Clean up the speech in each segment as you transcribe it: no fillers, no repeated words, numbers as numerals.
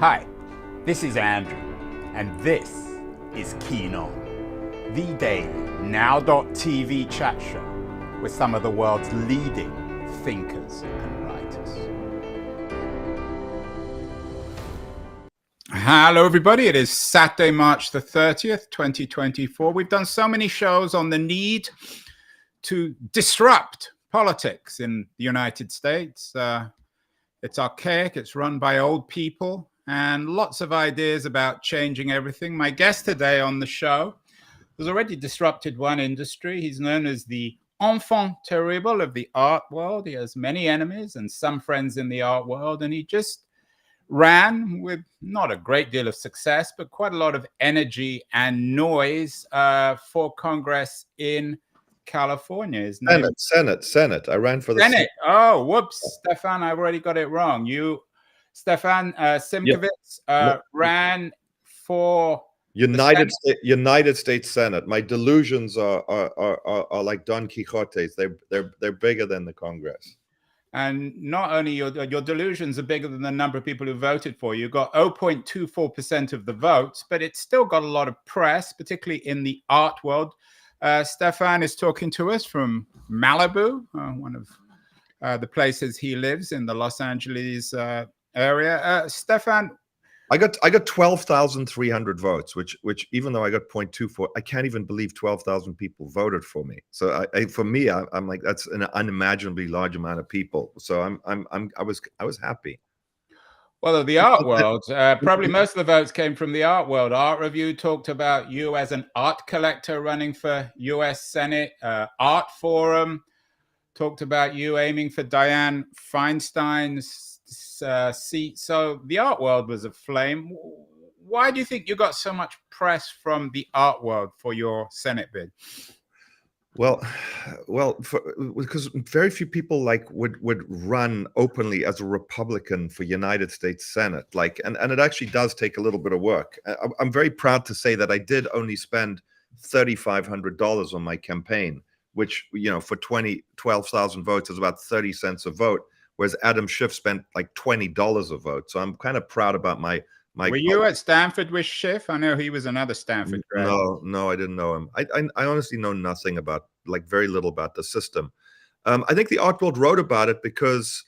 Hi, this is Andrew, and this is Keen On, the daily now.tv chat show with some of the world's leading thinkers and writers. Hello, everybody. It is Saturday, March the 30th, 2024. We've done so many shows on the need to disrupt politics in the United States. It's archaic, it's run by old people, and lots of ideas about changing everything. My guest today on the show has already disrupted one industry. He's known as the enfant terrible of the art world. He has many enemies and some friends in the art world, and he just ran with not a great deal of success, but quite a lot of energy and noise for Congress in California. His name Senate. I ran for the Senate. Oh, whoops, Stefan, I already got it wrong. Stefan Simchowitz ran for United States Senate. My delusions are like Don Quixote's. They're bigger than the Congress. And not only your delusions are bigger than the number of people who voted for you. You got 0.24% of the votes, but it's still got a lot of press, particularly in the art world. Stefan is talking to us from Malibu, one of the places he lives in the Los Angeles area. Stefan, I got 12,300 votes, which even though I got 0.24, I can't even believe 12,000 people voted for me. So I'm like, that's an unimaginably large amount of people. So I was happy. Well, the art world, probably most of the votes came from the art world. Art Review talked about you as an art collector running for U.S. Senate. Art Forum talked about you aiming for Dianne Feinstein's seat. So the art world was aflame. Why do you think you got so much press from the art world for your Senate bid? Well, because very few people would run openly as a Republican for United States Senate. And it actually does take a little bit of work. I'm very proud to say that I did only spend $3,500 on my campaign, which, for 12,000 votes is about 30 cents a vote, whereas Adam Schiff spent like $20 a vote. So I'm kind of proud about my. Were you at Stanford with Schiff? I know he was another Stanford grad. No, I didn't know him. I honestly know nothing about, very little about the system. I think the art world wrote about it because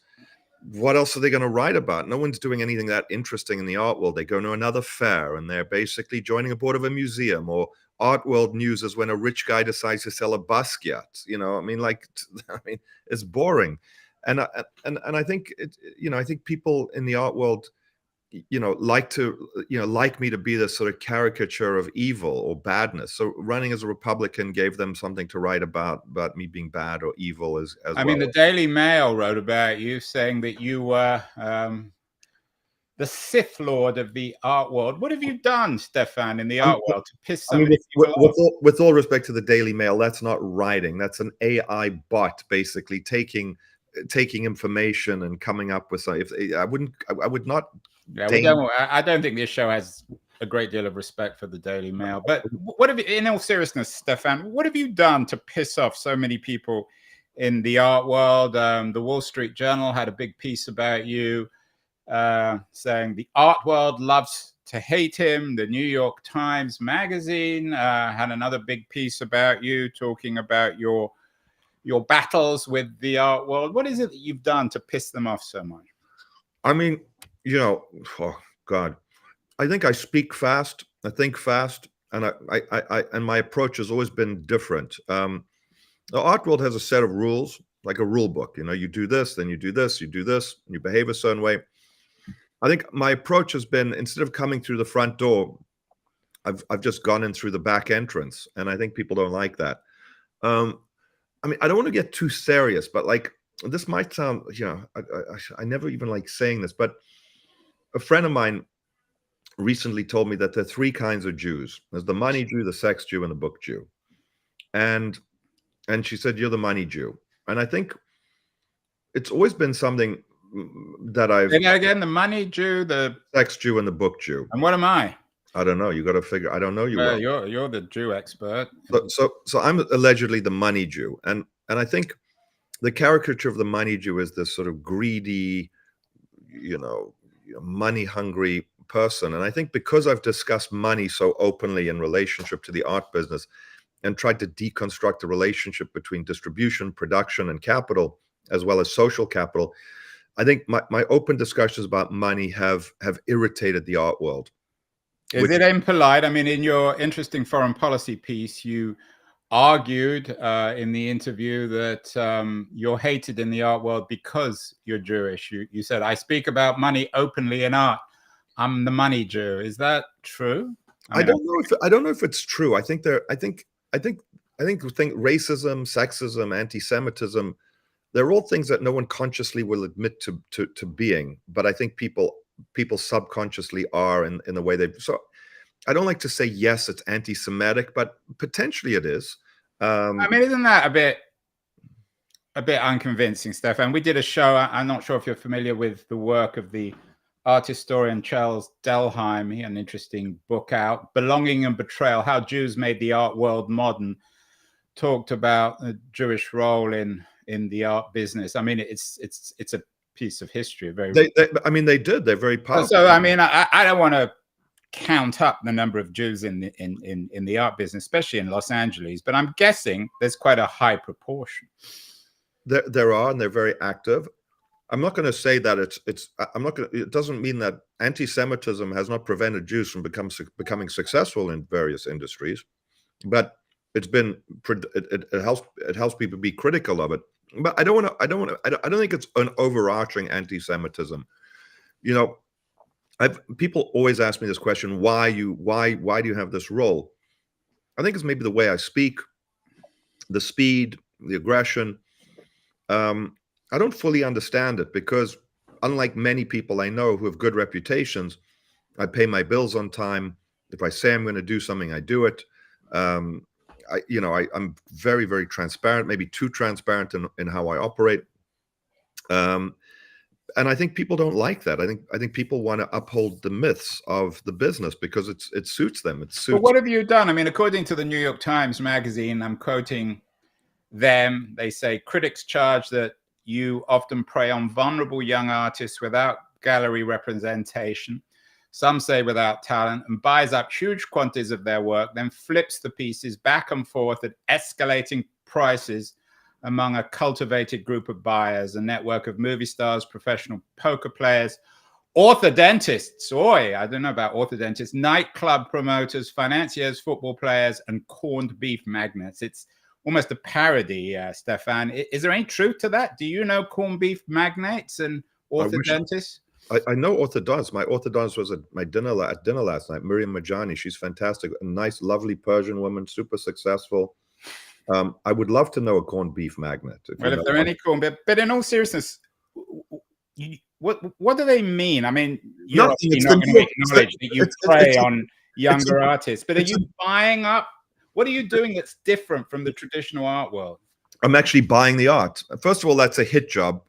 what else are they going to write about? No one's doing anything that interesting in the art world. They go to another fair and they're basically joining a board of a museum, or art world news is when a rich guy decides to sell a Basquiat. It's boring. And I think I think people in the art world like me to be this sort of caricature of evil or badness. So running as a Republican gave them something to write about me being bad or evil as well. I mean, the Daily Mail wrote about you, saying that you were the Sith Lord of the art world. What have you done, Stefan, in the art world to piss some people off? With all respect to the Daily Mail, that's not writing. That's an AI bot basically taking information and coming up with something. I would not. Yeah, I don't think this show has a great deal of respect for the Daily Mail. But what have you, in all seriousness, Stefan, what have you done to piss off so many people in the art world? The Wall Street Journal had a big piece about you, saying the art world loves to hate him. The New York Times Magazine had another big piece about you, talking about your battles with the art world. What is it that you've done to piss them off so much? I mean, oh God, I think I speak fast, I think fast, and and my approach has always been different. The art world has a set of rules, like a rule book. You do this, then you do this, you do this, and you behave a certain way. I think my approach has been, instead of coming through the front door, I've just gone in through the back entrance, and I think people don't like that. I mean, I don't want to get too serious, but this might sound, I never even like saying this, but a friend of mine recently told me that there are three kinds of Jews. There's the money Jew, the sex Jew, and the book Jew. And she said, you're the money Jew. And I think it's always been something that I've... Say that again, the money Jew, the... sex Jew, and the book Jew. And what am I? I don't know. You got to figure... I don't know you well. You're the Jew expert. So I'm allegedly the money Jew. And I think the caricature of the money Jew is this sort of greedy, money hungry person. And I think because I've discussed money so openly in relationship to the art business and tried to deconstruct the relationship between distribution, production, and capital, as well as social capital, I think my open discussions about money have irritated the art world. Is it impolite? I mean, in your interesting foreign policy piece, you argued in the interview that you're hated in the art world because you're Jewish. You said, "I speak about money openly in art. I'm the money Jew." Is that true? I don't know if it's true. I think racism, sexism, anti-Semitism, they're all things that no one consciously will admit to being. But I think people subconsciously are in the way they. So I don't like to say yes, it's anti-Semitic, but potentially it is. I mean, isn't that a bit unconvincing, Stefan? We did a show. I'm not sure if you're familiar with the work of the art historian Charles Delheim. He had an interesting book out, "Belonging and Betrayal: How Jews Made the Art World Modern." Talked about the Jewish role in the art business. I mean, it's a piece of history. They did. They're very powerful. So I mean, I don't want to count up the number of Jews in the art business, especially in Los Angeles, but I'm guessing there's quite a high proportion. There are, and they're very active. I'm not going to say that it doesn't mean that anti-Semitism has not prevented Jews from becoming successful in various industries, but it helps people be critical of it. But I don't think it's an overarching anti-Semitism. You know, people always ask me this question: why do you have this role? I think it's maybe the way I speak, the speed, the aggression. I don't fully understand it because, unlike many people I know who have good reputations, I pay my bills on time. If I say I'm going to do something, I do it. I'm very, very transparent, maybe too transparent in how I operate. And I think people don't like that. I think people want to uphold the myths of the business because it suits them. But what have you done? I mean, according to the New York Times Magazine, I'm quoting them. They say critics charge that you often prey on vulnerable young artists without gallery representation. Some say without talent, and buys up huge quantities of their work, then flips the pieces back and forth at escalating prices among a cultivated group of buyers, a network of movie stars, professional poker players, orthodontists. I don't know about orthodontists, nightclub promoters, financiers, football players, and corned beef magnates. It's almost a parody, Stefan. Is there any truth to that? Do you know corned beef magnates and orthodontists? I know orthodontists. My orthodontist was at dinner last night. Miriam Majani. She's fantastic. A nice, lovely Persian woman, super successful. I would love to know a corned beef magnate. If there are any corned beef, but in all seriousness, what do they mean? I mean, you're not going to acknowledge that you prey on younger artists, but are you buying up? What are you doing that's different from the traditional art world? I'm actually buying the art. First of all, that's a hit job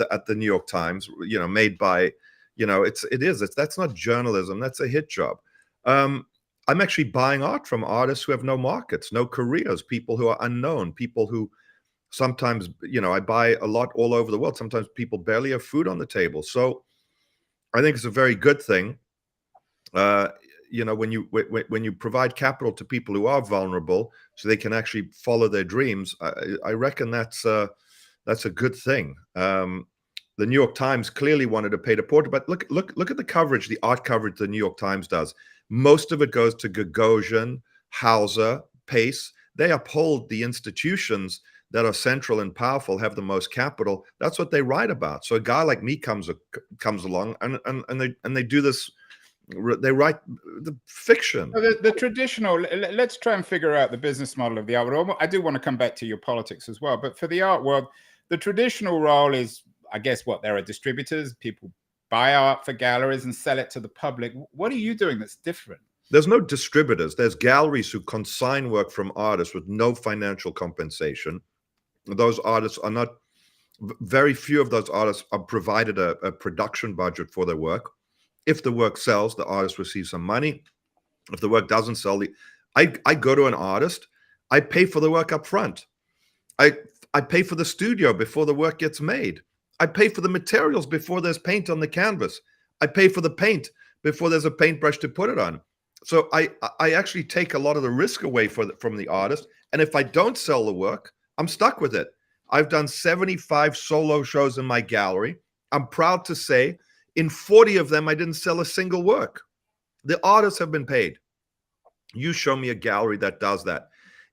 at the New York Times, made by, that's not journalism. That's a hit job. I'm actually buying art from artists who have no markets, no careers, people who are unknown, people who sometimes, I buy a lot all over the world. Sometimes people barely have food on the table. So I think it's a very good thing. When you provide capital to people who are vulnerable so they can actually follow their dreams, I reckon that's a good thing. The New York Times clearly wanted to pay the porter, but look at the coverage, the art coverage the New York Times does. Most of it goes to Gagosian, Hauser, Pace. They uphold the institutions that are central and powerful, have the most capital. That's what they write about. So a guy like me comes along and they do this. They write the fiction. The traditional. Let's try and figure out the business model of the art world. I do want to come back to your politics as well, but for the art world, the traditional role is, I guess, there are distributors. People buy art for galleries and sell it to the public. What are you doing that's different? There's no distributors. There's galleries who consign work from artists with no financial compensation. Those artists are not. Very few of those artists are provided a production budget for their work. If the work sells, the artist receives some money. If the work doesn't sell, I go to an artist, I pay for the work up front. I pay for the studio before the work gets made. I pay for the materials before there's paint on the canvas. I pay for the paint before there's a paintbrush to put it on. So I actually take a lot of the risk away from the artist. And if I don't sell the work, I'm stuck with it. I've done 75 solo shows in my gallery. I'm proud to say in 40 of them, I didn't sell a single work. The artists have been paid. You show me a gallery that does that.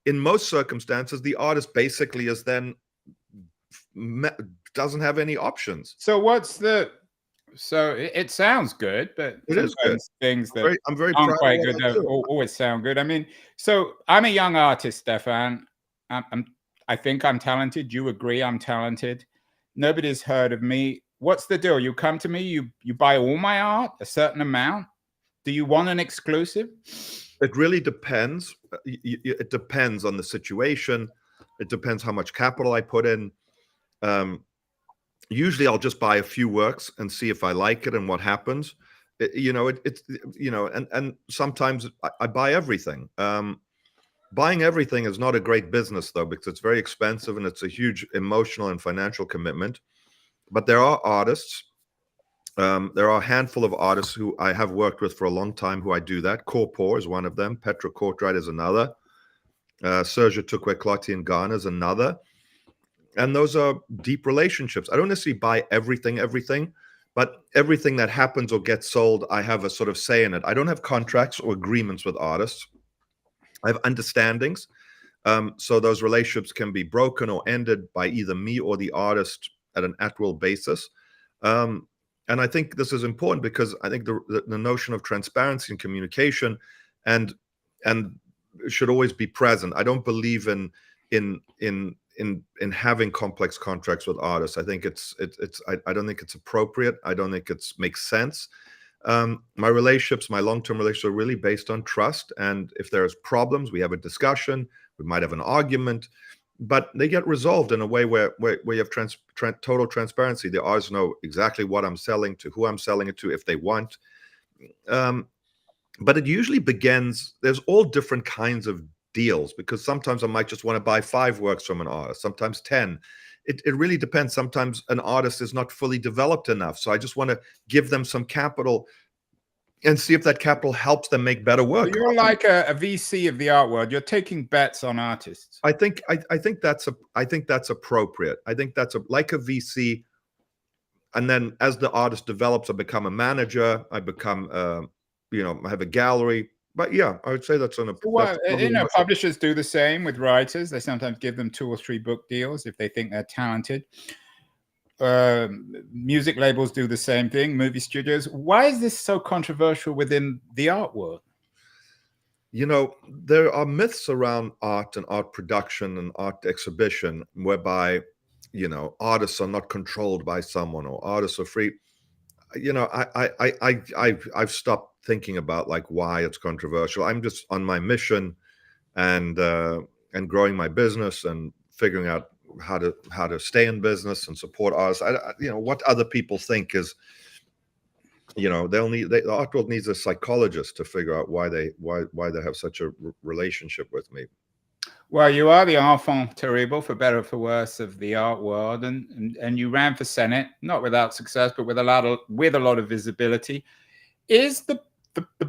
In most circumstances, the artist basically is then doesn't have any options. So it sounds good, but it is good. Things that I'm very aren't proud quite of good what I don't do. always sound good. I mean, so I'm a young artist, Stefan. I think I'm talented. You agree I'm talented. Nobody's heard of me. What's the deal? You come to me, you buy all my art, a certain amount. Do you want an exclusive? It really depends. It depends on the situation. It depends how much capital I put in. Usually I'll just buy a few works and see if I like it and what happens. And sometimes I buy everything. Buying everything is not a great business, though, because it's very expensive and it's a huge emotional and financial commitment. But there are artists. There are a handful of artists who I have worked with for a long time who I do that. Corpor is one of them. Petra Kortright is another. Serge Tukwe-Clotti in Ghana is another. And those are deep relationships. I don't necessarily buy everything, but everything that happens or gets sold, I have a sort of say in it. I don't have contracts or agreements with artists. I have understandings. So those relationships can be broken or ended by either me or the artist at an at-will basis. And I think this is important because I think the notion of transparency and communication and should always be present. I don't believe in having complex contracts with artists. I think I don't think it's appropriate. I don't think it makes sense. My relationships, my long-term relationships are really based on trust. And if there's problems, we have a discussion, we might have an argument, but they get resolved in a way where you have total transparency. The artists know exactly what I'm selling to, who I'm selling it to, if they want. But it usually begins, there's all different kinds of deals, because sometimes I might just want to buy 5 works from an artist, sometimes 10. It really depends. Sometimes an artist is not fully developed enough, so I just want to give them some capital and see if that capital helps them make better work. So you're like a VC of the art world. You're taking bets on artists. I think that's appropriate. I think that's like a VC, and then as the artist develops, I become a manager. I become I have a gallery. But yeah, I would say that's on a. Well, publishers do the same with writers. They sometimes give them 2 or 3 book deals if they think they're talented. Music labels do the same thing. Movie studios. Why is this so controversial within the art world? There are myths around art and art production and art exhibition whereby, artists are not controlled by someone or artists are free. I've stopped thinking about why it's controversial. I'm just on my mission and growing my business and figuring out how to stay in business and support artists. What other people think is, the art world needs a psychologist to figure out why they have such a relationship with me. Well, you are the enfant terrible, for better or for worse, of the art world, and you ran for Senate, not without success, but with a lot of visibility. Is the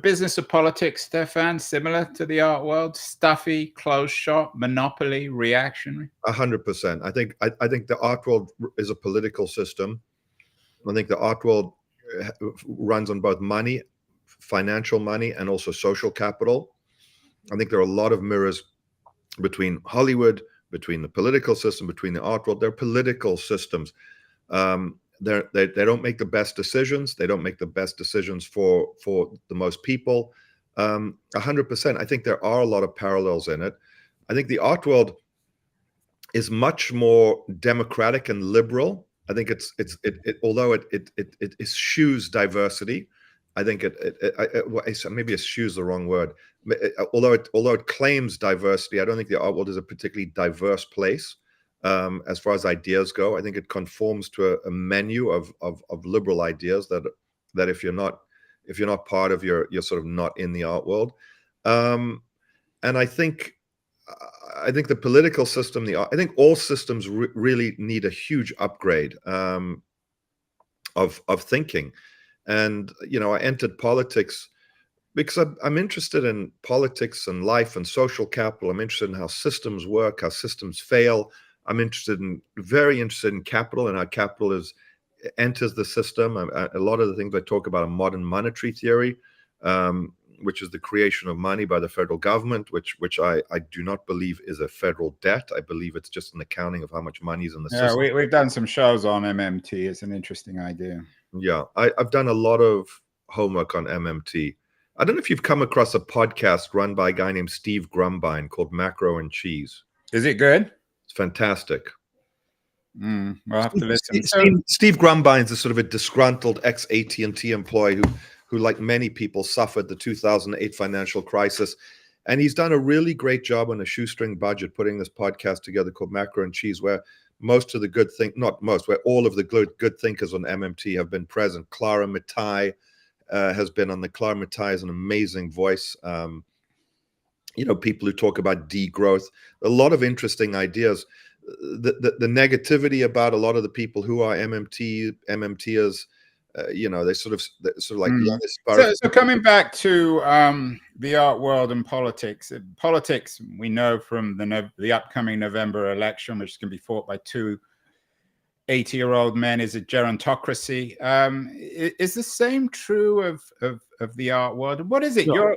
business of politics, Stefan, similar to the art world? Stuffy, closed shop, monopoly, reactionary? 100%. I think the art world is a political system. I think the art world runs on both money, financial money, and also social capital. I think there are a lot of mirrors between Hollywood, between the political system, between the art world. They're political systems. They don't make the best decisions. They don't make the best decisions for the most people. 100%. I think there are a lot of parallels in it. I think the art world is much more democratic and liberal. I think although it eschews diversity. I think maybe eschews the wrong word. Although it claims diversity, I don't think the art world is a particularly diverse place. As far as ideas go, I think it conforms to a menu of liberal ideas that if you're not part of, you're sort of not in the art world. And I think the political system, I think all systems really need a huge upgrade of thinking. And, I entered politics because I'm interested in politics and life and social capital. I'm interested in how systems work, how systems fail. I'm very interested in capital and how capital enters the system. A lot of the things I talk about are modern monetary theory, which is the creation of money by the federal government, which I do not believe is a federal debt. I believe it's just an accounting of how much money is in the system. We've done some shows on MMT. It's an interesting idea. Yeah, I've done a lot of homework on MMT. I don't know if you've come across a podcast run by a guy named Steve Grumbine called Macro and Cheese. Is it good? It's fantastic. We'll have to listen. Steve Grumbine's a sort of a disgruntled ex-AT&T employee who, like many people, suffered the 2008 financial crisis. And he's done a really great job on a shoestring budget putting this podcast together called Macro and Cheese, where most of the where all of the good thinkers on MMT have been present. Clara Matai has been on the. Clara Matai is an amazing voice. People who talk about degrowth, a lot of interesting ideas. The negativity about a lot of the people who are MMTers, they sort of like. So coming back to the art world and politics. Politics, we know from the upcoming November election, which is going to be fought by two 80-year-old men, is a gerontocracy. Is the same true of the art world? What is it? No.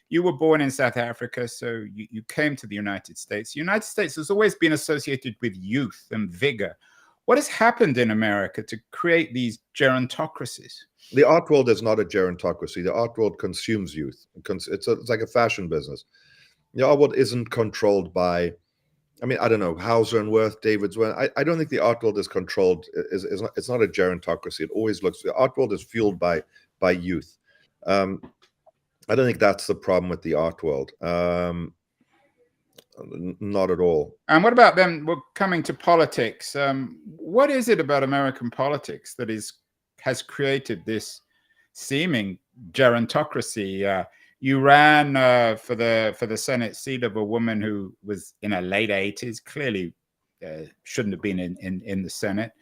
You were born in South Africa, so you came to the United States. The United States has always been associated with youth and vigor. What has happened in America to create these gerontocracies? The art world is not a gerontocracy. The art world consumes youth. It's like a fashion business. The art world isn't controlled by, I don't know, Hauser and Wirth, David's. I don't think the art world is controlled. It's not a gerontocracy. It always looks. The art world is fueled by youth. I don't think that's the problem with the art world. Not at all. And what about them? We're coming to politics. What is it about American politics that has created this seeming gerontocracy? You ran for the Senate seat of a woman who was in her late 80s, clearly shouldn't have been in the Senate.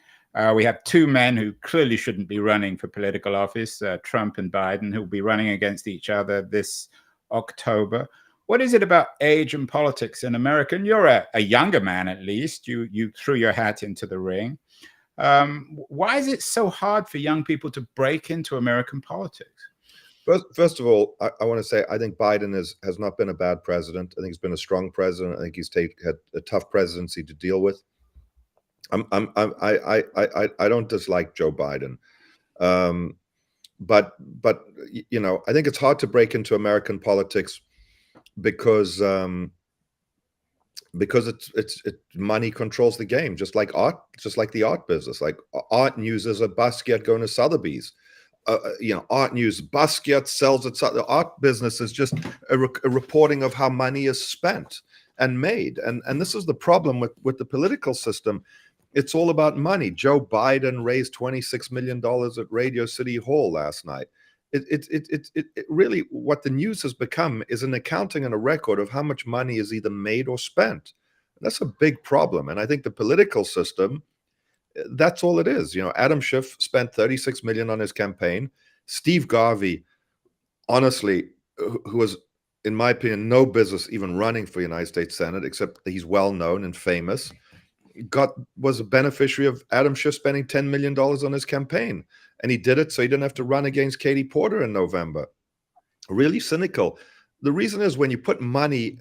We have two men who clearly shouldn't be running for political office, Trump and Biden, who will be running against each other this October. What is it about age and politics in America? And you're a younger man, at least. You threw your hat into the ring. Why is it so hard for young people to break into American politics? First of all, I want to say I think Biden has not been a bad president. I think he's been a strong president. I think he's had a tough presidency to deal with. I don't dislike Joe Biden, but I think it's hard to break into American politics because it's money controls the game, just like the art business. Like art news is a Basquiat going to Sotheby's. Art news, Basquiat sells it. The art business is just a reporting of how money is spent and made. And this is the problem with the political system. It's all about money. Joe Biden raised $26 million at Radio City Hall last night. It really, what the news has become is an accounting and a record of how much money is either made or spent. That's a big problem. And I think the political system, that's all it is. Adam Schiff spent $36 million on his campaign. Steve Garvey, honestly, who was, in my opinion, no business even running for United States Senate, except that he's well known and famous, was a beneficiary of Adam Schiff spending $10 million on his campaign. And he did it so he didn't have to run against Katie Porter in November. Really cynical. The reason is when you put money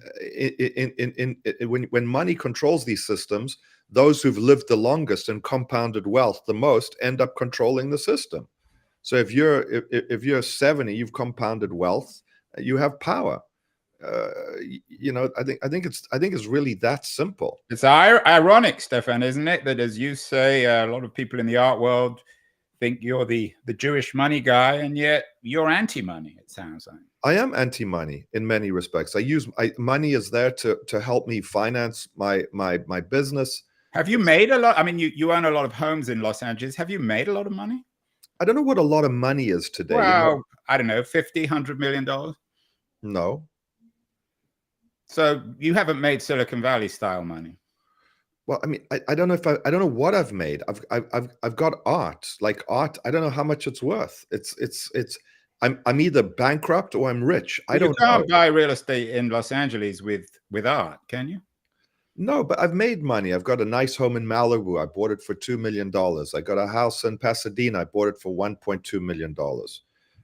when money controls these systems, those who've lived the longest and compounded wealth the most end up controlling the system. So if you're 70, you've compounded wealth, you have power. I think it's really that simple. It's ironic, Stefan, isn't it, that as you say, a lot of people in the art world think you're the Jewish money guy, and yet you're anti-money, it sounds like. I am anti-money in many respects. Money is there to help me finance my business. Have you made a lot? I mean, you own a lot of homes in Los Angeles. Have you made a lot of money? I don't know what a lot of money is today. Well, I don't know, $50, $100 million? No. So you haven't made Silicon Valley style money? Well, I mean, I don't know if I don't know what I've made. I've got art. Like art, I don't know how much it's worth. I'm either bankrupt or I'm rich. I You don't know. can't buy real estate in Los Angeles with art, can you? No, but I've made money. I've got a nice home in Malibu. I bought it for $2 million. I got a house in Pasadena. I bought it for $1.2 million.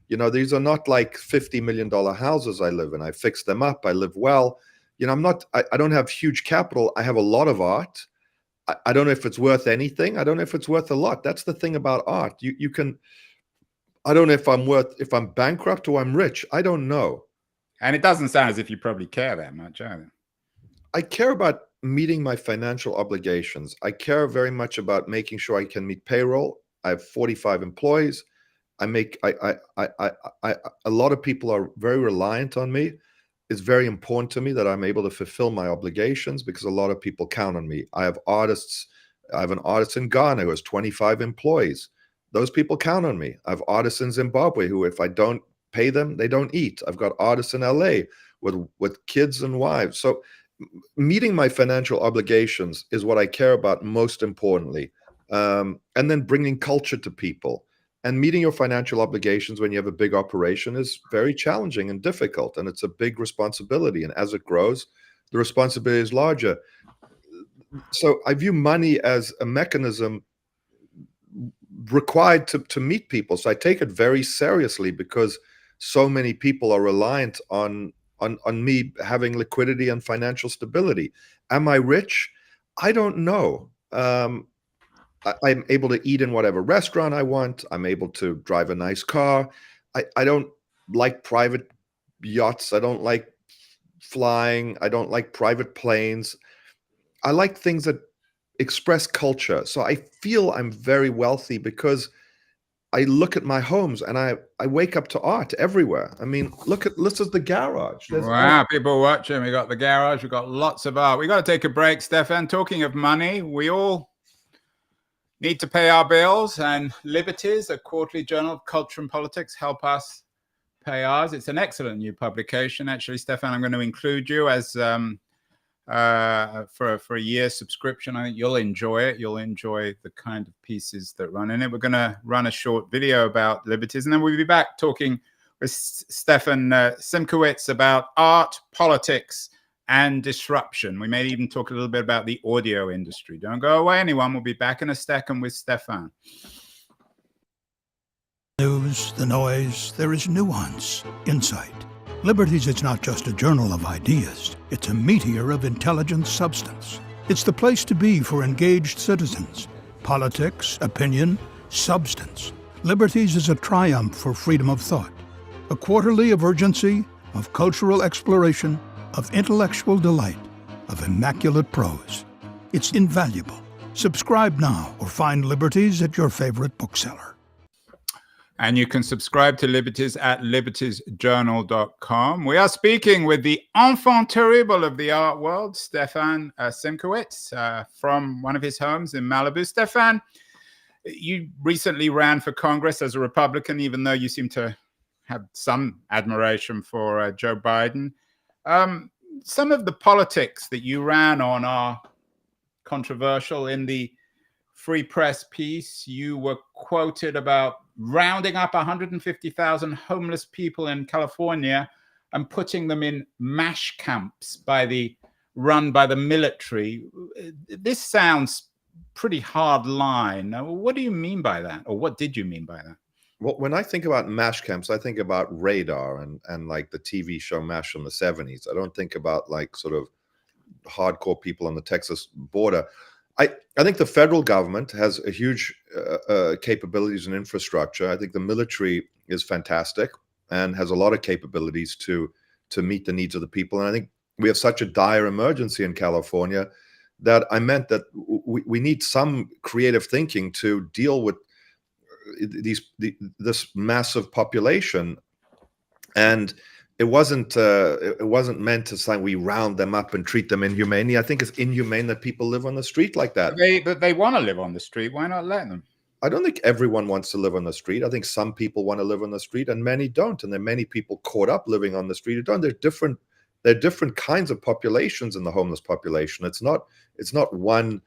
You know, these are not like $50 million houses I live in. I fix them up. I live well. You know, I don't have huge capital. I have a lot of art. I don't know if it's worth anything. I don't know if it's worth a lot. That's the thing about art. You can, I don't know if I'm bankrupt or I'm rich. I don't know. And it doesn't sound as if you probably care that much either. I care about meeting my financial obligations. I care very much about making sure I can meet payroll. I have 45 employees. A lot of people are very reliant on me. It's very important to me that I'm able to fulfill my obligations because a lot of people count on me. I have artists. I have an artist in Ghana who has 25 employees. Those people count on me. I have artists in Zimbabwe who, if I don't pay them, they don't eat. I've got artists in LA with kids and wives. So meeting my financial obligations is what I care about most importantly. And then bringing culture to people. And meeting your financial obligations when you have a big operation is very challenging and difficult, and it's a big responsibility. And as it grows, the responsibility is larger. So I view money as a mechanism required to meet people. So I take it very seriously because so many people are reliant on me having liquidity and financial stability. Am I rich? I don't know. I'm able to eat in whatever restaurant I want. I'm able to drive a nice car. I don't like private yachts. I don't like flying. I don't like private planes. I like things that express culture. So I feel I'm very wealthy because I look at my homes and I wake up to art everywhere. I mean, this is the garage. There's wow, people watching. We got the garage. We got lots of art. We got to take a break, Stefan. Talking of money, we all need to pay our bills, and Liberties, a quarterly journal of culture and politics, help us pay ours. It's an excellent new publication. Actually, Stefan, I'm going to include you as for a year subscription. I think you'll enjoy it. You'll enjoy the kind of pieces that run in it. We're going to run a short video about Liberties, and then we'll be back talking with Stefan Simchowitz about art, politics, and disruption. We may even talk a little bit about the audio industry. Don't go away, anyone. We'll be back in a second with Stefan. News, the noise, there is nuance, insight. Liberties is not just a journal of ideas. It's a meteor of intelligent substance. It's the place to be for engaged citizens. Politics, opinion, substance. Liberties is a triumph for freedom of thought. A quarterly of urgency, of cultural exploration, of intellectual delight, of immaculate prose. It's invaluable. Subscribe now or find Liberties at your favorite bookseller. And you can subscribe to Liberties at libertiesjournal.com. We are speaking with the enfant terrible of the art world, Stefan Simchowitz, from one of his homes in Malibu. Stefan, you recently ran for Congress as a Republican, even though you seem to have some admiration for Joe Biden. Some of the politics that you ran on are controversial. In the Free Press piece, you were quoted about rounding up 150,000 homeless people in California and putting them in MASH camps run by the military. This sounds pretty hard line. What do you mean by that? Or what did you mean by that? Well, when I think about MASH camps, I think about Radar and like the TV show MASH from the 70s. I don't think about like sort of hardcore people on the Texas border. I think the federal government has a huge capabilities and infrastructure. I think the military is fantastic and has a lot of capabilities to meet the needs of the people. And I think we have such a dire emergency in California that I meant that we need some creative thinking to deal with this massive population. And it wasn't meant to say we round them up and treat them inhumanely. I think it's inhumane that people live on the street like that. But they want to live on the street. Why not let them? I don't think everyone wants to live on the street. I think some people want to live on the street and many don't. And there are many people caught up living on the street who don't. There's there are different kinds of populations in the homeless population. It's not one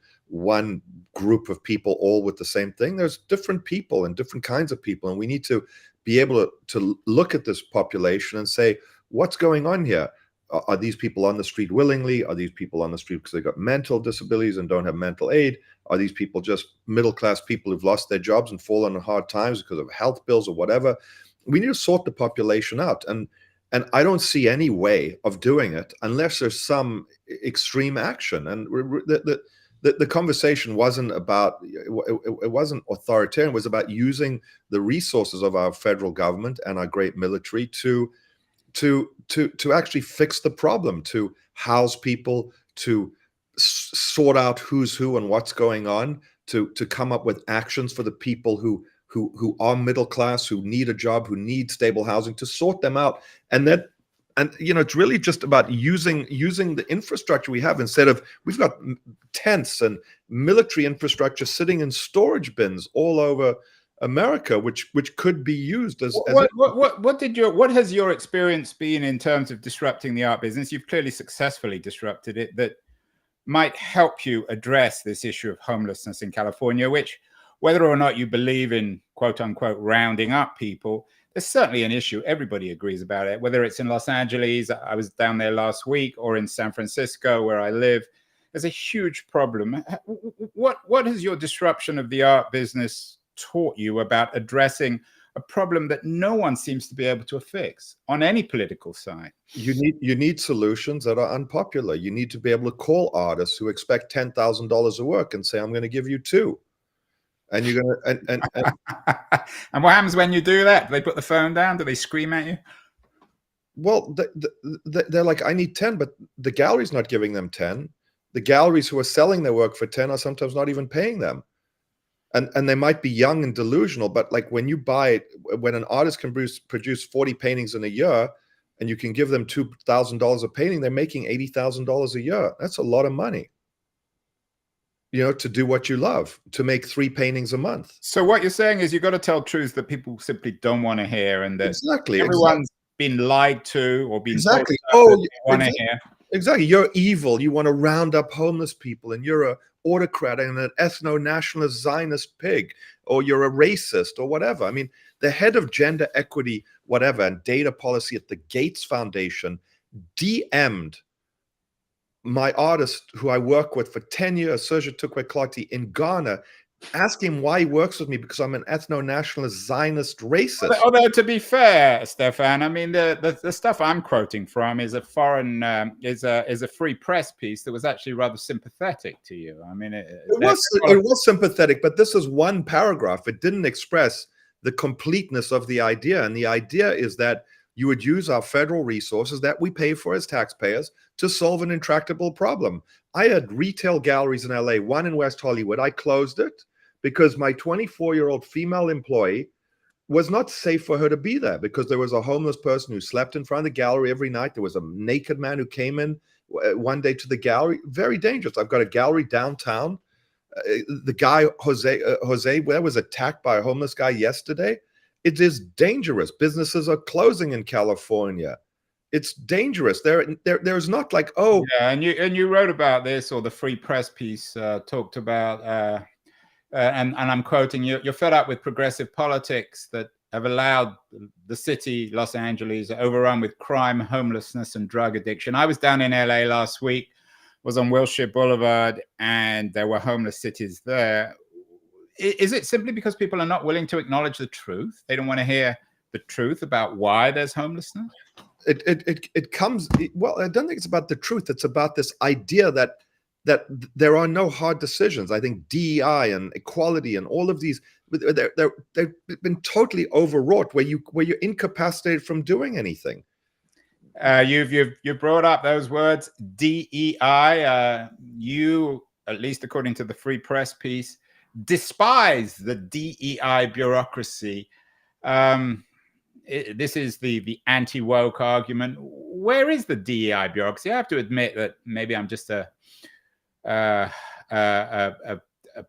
group of people all with the same thing. There's different people and different kinds of people, and we need to be able to look at this population and say, what's going on here? Are these people on the street willingly? Are these people on the street because they've got mental disabilities and don't have mental aid? Are these people just middle-class people who've lost their jobs and fallen on hard times because of health bills or whatever? We need to sort the population out. And I don't see any way of doing it unless there's some extreme action. And the conversation wasn't about, it wasn't authoritarian, it was about using the resources of our federal government and our great military to actually fix the problem, to house people, to sort out who's who and what's going on, to come up with actions for the people who are middle class, who need a job, who need stable housing, to sort them out. And it's really just about using the infrastructure we have, instead of, we've got tents and military infrastructure sitting in storage bins all over America, which could be used as what has your experience been in terms of disrupting the art business? You've clearly successfully disrupted it, that might help you address this issue of homelessness in California, which, whether or not you believe in quote unquote rounding up people, there's certainly an issue. Everybody agrees about it, whether it's in Los Angeles, I was down there last week, or in San Francisco where I live. There's a huge problem. What has your disruption of the art business taught you about addressing a problem that no one seems to be able to fix on any political side? You need solutions that are unpopular. You need to be able to call artists who expect $10,000 a work and say, I'm going to give you $2,000. And you're going to and what happens when you do that? Do they put the phone down? Do they scream at you? Well, they're like, I need 10, but the gallery's not giving them 10. The galleries who are selling their work for 10 are sometimes not even paying them. And they might be young and delusional, but like when an artist can produce 40 paintings in a year, and you can give them $2,000 a painting, they're making $80,000 a year. That's a lot of money, to do what you love, to make 3 paintings a month. So what you're saying is you've got to tell truths that people simply don't want to hear, and that everyone's been lied to or been told they want to hear. Exactly. You're evil. You want to round up homeless people, and you're a autocrat and an ethno-nationalist Zionist pig, or you're a racist or whatever. I mean, the head of gender equity, whatever, and data policy at the Gates Foundation DM'd my artist who I work with for 10 years, Serge Tukwe-Clarty, in Ghana, asking him why he works with me, because I'm an ethno-nationalist Zionist racist. Although, to be fair, Stefan, I mean, the stuff I'm quoting from is a foreign, is a free press piece that was actually rather sympathetic to you. I mean, it was sympathetic, but this is one paragraph. It didn't express the completeness of the idea. And the idea is that you would use our federal resources that we pay for as taxpayers to solve an intractable problem. I had retail galleries in LA, one in West Hollywood. I closed it because my 24-year-old female employee was not safe for her to be there, because there was a homeless person who slept in front of the gallery every night. There was a naked man who came in one day to the gallery. Very dangerous. I've got a gallery downtown. The guy, Jose, was attacked by a homeless guy yesterday. It is dangerous. Businesses are closing in California. It's dangerous. There's not like, oh. Yeah, and you wrote about this, or the Free Press piece talked about, and I'm quoting you, you're fed up with progressive politics that have allowed the city, Los Angeles, overrun with crime, homelessness, and drug addiction. I was down in LA last week, was on Wilshire Boulevard, and there were homeless cities there. Is it simply because people are not willing to acknowledge the truth? They don't want to hear the truth about why there's homelessness? It comes, well, I don't think it's about the truth. It's about this idea that there are no hard decisions. I think DEI and equality and all of these, they've been totally overwrought, where you're incapacitated from doing anything. You've brought up those words, DEI. You, at least according to the Free Press piece, despise the DEI bureaucracy. This is the anti-woke argument. Where is the DEI bureaucracy? I have to admit that maybe I'm just a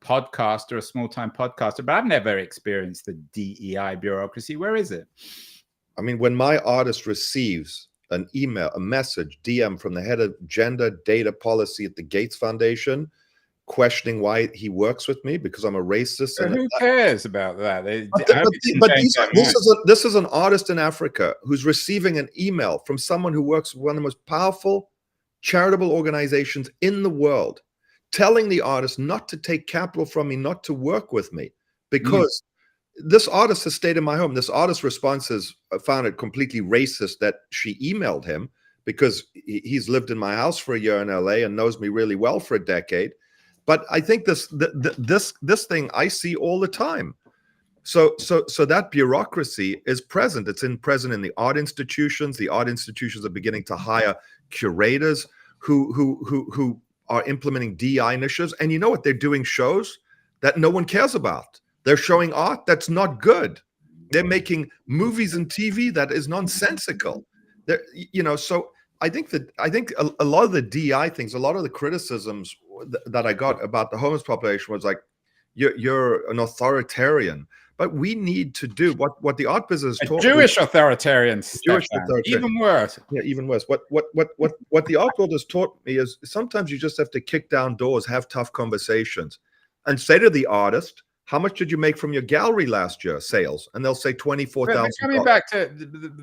podcaster, a small-time podcaster, but I've never experienced the DEI bureaucracy. Where is it? I mean, when my artist receives an email, a message, DM from the head of gender data policy at the Gates Foundation, questioning why he works with me because I'm a racist. And who cares about that? This is an artist in Africa who's receiving an email from someone who works with one of the most powerful charitable organizations in the world, telling the artist not to take capital from me, not to work with me, because this artist has stayed in my home. This artist's response is, I found it completely racist that she emailed him because he's lived in my house for a year in LA and knows me really well for a decade. But I think this thing I see all the time. So that bureaucracy is present. It's present in the art institutions. The art institutions are beginning to hire curators who are implementing DI initiatives. And you know what? They're doing shows that no one cares about. They're showing art that's not good. They're making movies and TV that is nonsensical. So I think a lot of the DI things, a lot of the criticisms that I got about the homeless population was like, you're an authoritarian. But we need to do what the art business taught Jewish authoritarians. Even worse. Yeah, even worse. What the art world has taught me is sometimes you just have to kick down doors, have tough conversations, and say to the artist, how much did you make from your gallery last year, sales? And they'll say $24,000. Coming back to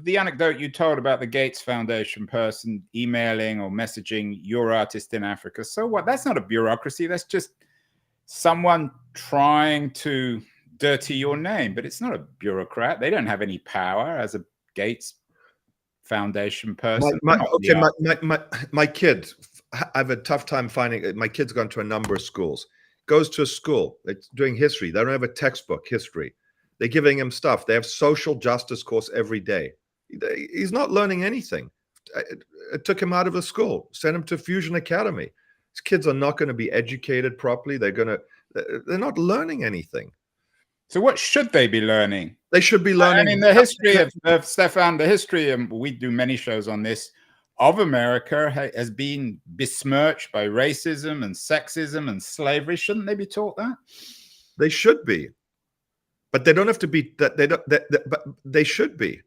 the anecdote you told about the Gates Foundation person emailing or messaging your artist in Africa. So what? That's not a bureaucracy. That's just someone trying to dirty your name. But it's not a bureaucrat. They don't have any power as a Gates Foundation person. My kid, I have a tough time finding. My kid's gone to a number of schools. Goes to a school, it's doing history. They don't have a textbook history. They're giving him stuff. They have social justice course every day. He's not learning anything. It took him out of the school, sent him to Fusion Academy. These kids are not going to be educated properly. They're not learning anything. So what should they be learning? They should be learning. I mean, the history of Stefan, the history, and we do many shows on this, of America has been besmirched by racism and sexism and slavery. Shouldn't they be taught that? They should be, but they don't have to be. But they should be.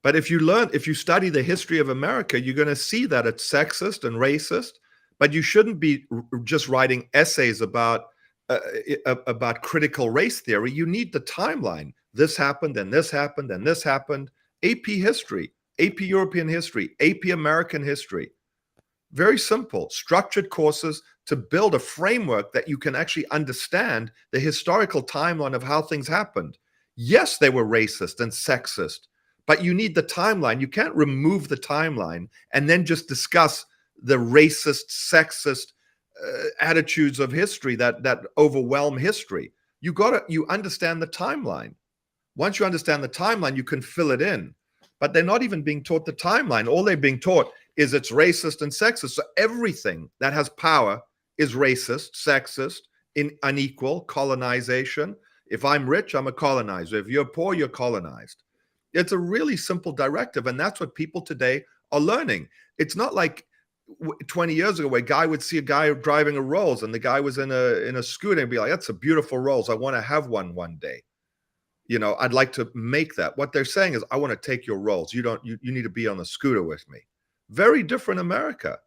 But if you study the history of America, you're going to see that it's sexist and racist. But you shouldn't be just writing essays about critical race theory. You need the timeline. This happened, and this happened, and this happened. AP history. AP European history, AP American history. Very simple, structured courses to build a framework that you can actually understand the historical timeline of how things happened. Yes, they were racist and sexist, but you need the timeline. You can't remove the timeline and then just discuss the racist, sexist attitudes of history that overwhelm history. You understand the timeline. Once you understand the timeline, you can fill it in. But they're not even being taught the timeline. All they're being taught is it's racist and sexist. So everything that has power is racist, sexist, unequal, colonization. If I'm rich, I'm a colonizer. If you're poor, you're colonized. It's a really simple directive, and that's what people today are learning. It's not like 20 years ago where a guy would see a guy driving a Rolls and the guy was in a scooter and be like, that's a beautiful Rolls. I want to have one day. I'd like to make that. What they're saying is, I want to take your Rolls. You need to be on the scooter with me. Very different America.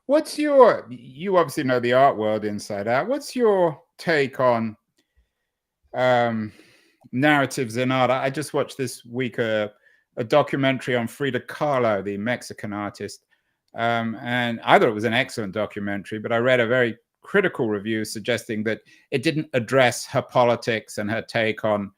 You obviously know the art world inside out. What's your take on narratives in art? I just watched this week a documentary on Frida Kahlo, the Mexican artist. And I thought it was an excellent documentary, but I read a very critical review suggesting that it didn't address her politics and her take on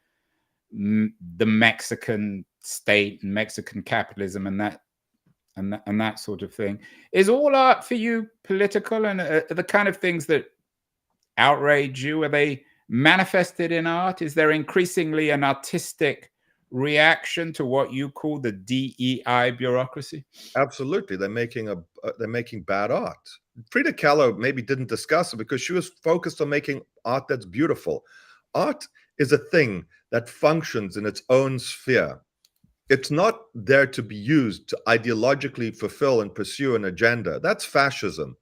the Mexican state and Mexican capitalism and that sort of thing. Is all art for you political, and the kind of things that outrage you, are they manifested in art? Is there increasingly an artistic reaction to what you call the DEI bureaucracy? Absolutely. They're making bad art. Frida Kahlo maybe didn't discuss it because she was focused on making art that's beautiful. Art is a thing that functions in its own sphere. It's not there to be used to ideologically fulfill and pursue an agenda. That's fascism.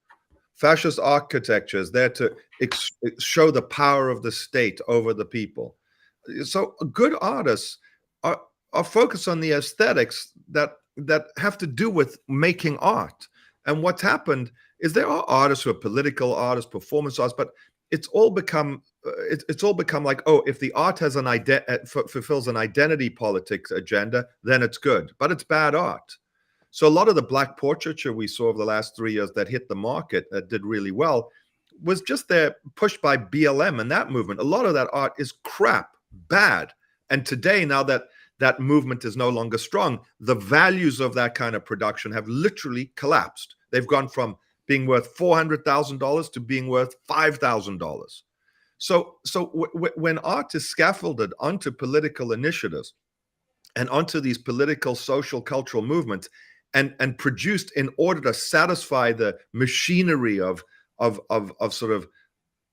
Fascist architecture is there to show the power of the state over the people. So good artists are focused on the aesthetics that that have to do with making art. And what's happened is there are artists who are political artists, performance artists, but it's all become like, oh, if the art has fulfills an identity politics agenda, then it's good, but it's bad art. So a lot of the black portraiture we saw over the last 3 years that hit the market, that did really well, was just there pushed by BLM and that movement. A lot of that art is crap, bad. And today, now that that movement is no longer strong, the values of that kind of production have literally collapsed. They've gone from being worth $400,000 to being worth $5,000. So when art is scaffolded onto political initiatives and onto these political, social, cultural movements, and produced in order to satisfy the machinery of sort of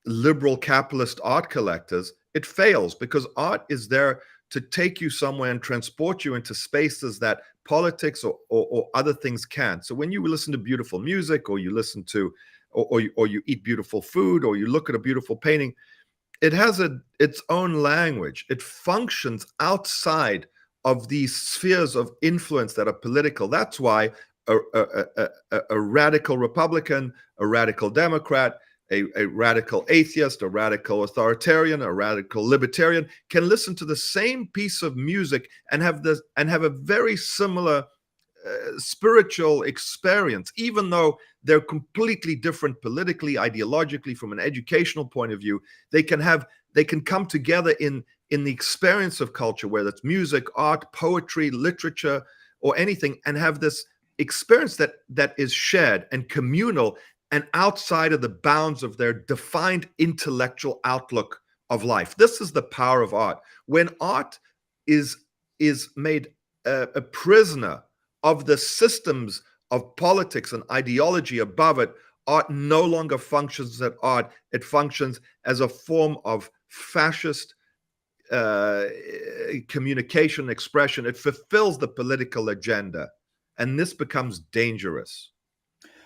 liberal capitalist art collectors, it fails, because art is there to take you somewhere and transport you into spaces that politics or other things can't. So when you listen to beautiful music, or you listen to, or you eat beautiful food, or you look at a beautiful painting, it has its own language. It functions outside of these spheres of influence that are political. That's why a radical Republican, a radical Democrat, a radical atheist, a radical authoritarian, a radical libertarian can listen to the same piece of music and have a very similar spiritual experience, even though they're completely different politically, ideologically, from an educational point of view. They can come together in the experience of culture, whether it's music, art, poetry, literature, or anything, and have this experience that is shared and communal and outside of the bounds of their defined intellectual outlook of life. This is the power of art. When art is made a prisoner of the systems of politics and ideology above it, art no longer functions as art. It functions as a form of fascist communication, expression. It fulfills the political agenda, and this becomes dangerous.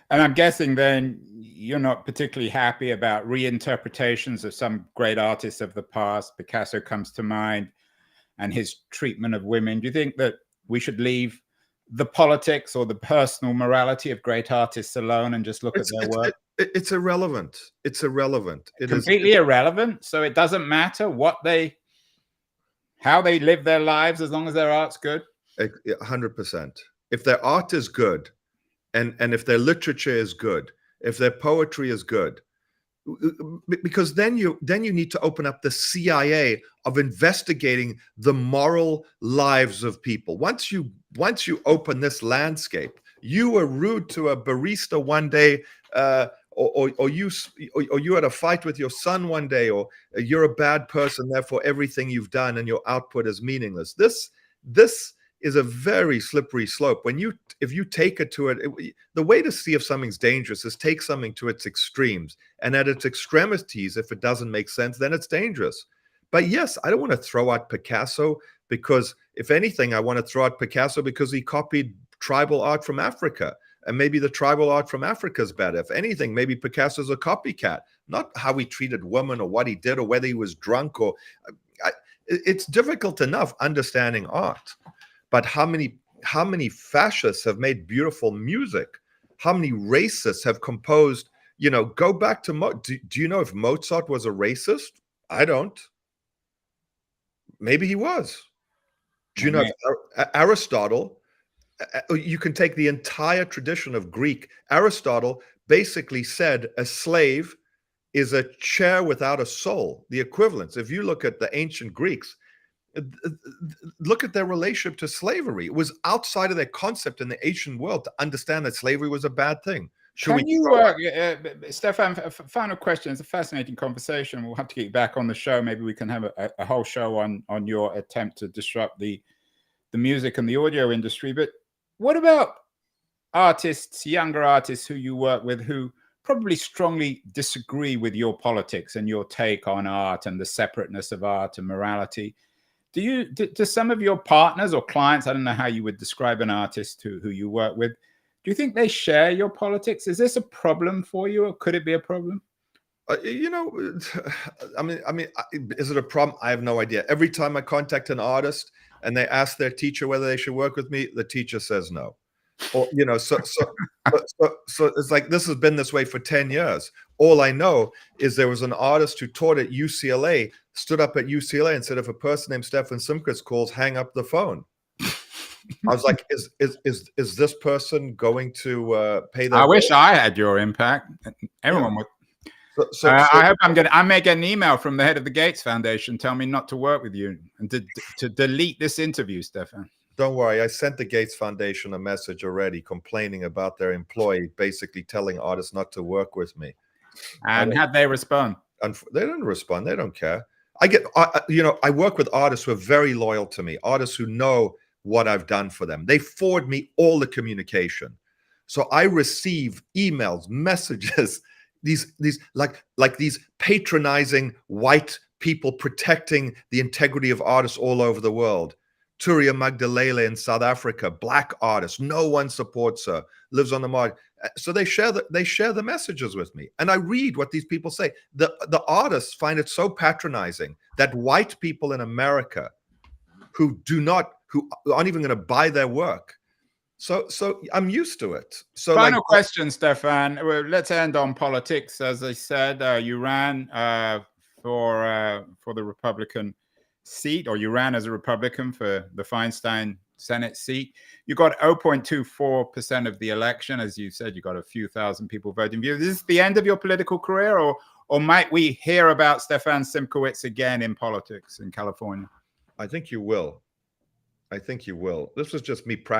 And I'm guessing then you're not particularly happy about reinterpretations of some great artists of the past. Picasso comes to mind, and his treatment of women. Do you think that we should leave the politics or the personal morality of great artists alone and just look at their work? It's irrelevant. It's irrelevant. It completely is irrelevant. So it doesn't matter how they live their lives as long as their art's good? 100%. If their art is good, and if their literature is good, if their poetry is good, because then you need to open up the CIA of investigating the moral lives of people. Once you open this landscape, you were rude to a barista one day, or you had a fight with your son one day, or you're a bad person, therefore everything you've done and your output is meaningless. This is a very slippery slope. If you take it to it, the way to see if something's dangerous is take something to its extremes, and at its extremities, if it doesn't make sense, then it's dangerous. But yes, I don't want to throw out Picasso, because if anything, I want to throw out Picasso because he copied tribal art from Africa, and maybe the tribal art from Africa is better. If anything, maybe Picasso's a copycat, not how he treated women or what he did or whether he was drunk or. It's difficult enough understanding art. But how many fascists have made beautiful music? How many racists have composed? Go back to do you know if Mozart was a racist? I don't. Maybe he was. Do you know if Aristotle? You can take the entire tradition of Greek. Aristotle basically said a slave is a chair without a soul. The equivalence. If you look at the ancient Greeks, look at their relationship to slavery. It was outside of their concept in the ancient world to understand that slavery was a bad thing. Can you, Stefan, final question. It's a fascinating conversation. We'll have to get you back on the show. Maybe we can have a whole show on your attempt to disrupt the music and the audio industry. But what about artists, younger artists who you work with, who probably strongly disagree with your politics and your take on art and the separateness of art and morality? Do some of your partners or clients, I don't know how you would describe an artist who you work with, do you think they share your politics? Is this a problem for you, or could it be a problem? Is it a problem? I have no idea. Every time I contact an artist, and they ask their teacher whether they should work with me, the teacher says no. Or, so it's like, this has been this way for 10 years. All I know is there was an artist who taught at UCLA, stood up at UCLA and said, if a person named Stefan Simchowitz calls, hang up the phone. I was like, is this person going to pay their I wish bill? I had your impact. Everyone would. I hope I may get an email from the head of the Gates Foundation telling me not to work with you and to delete this interview, Stefan. Don't worry, I sent the Gates Foundation a message already complaining about their employee basically telling artists not to work with me. And how'd they respond? And they didn't respond. They don't care. I work with artists who are very loyal to me, artists who know what I've done for them. They forward me all the communication. So I receive emails, messages, these like these patronizing white people protecting the integrity of artists all over the world. Turia Magdalena in South Africa, black artist, no one supports her, lives on the margin. So they share the messages with me, and I read what these people say. The artists find it so patronizing that white people in America who aren't even going to buy their work. So I'm used to it. So final question, Stefan. Well, let's end on politics. As I said, you ran for the Republican seat, or you ran as a Republican for the Feinstein Senate seat. You got 0.24% of the election. As you said, you got a few thousand people voting for you. Is this the end of your political career, or might we hear about Stefan Simchowitz again in politics in California? I think you will. This was just me practicing.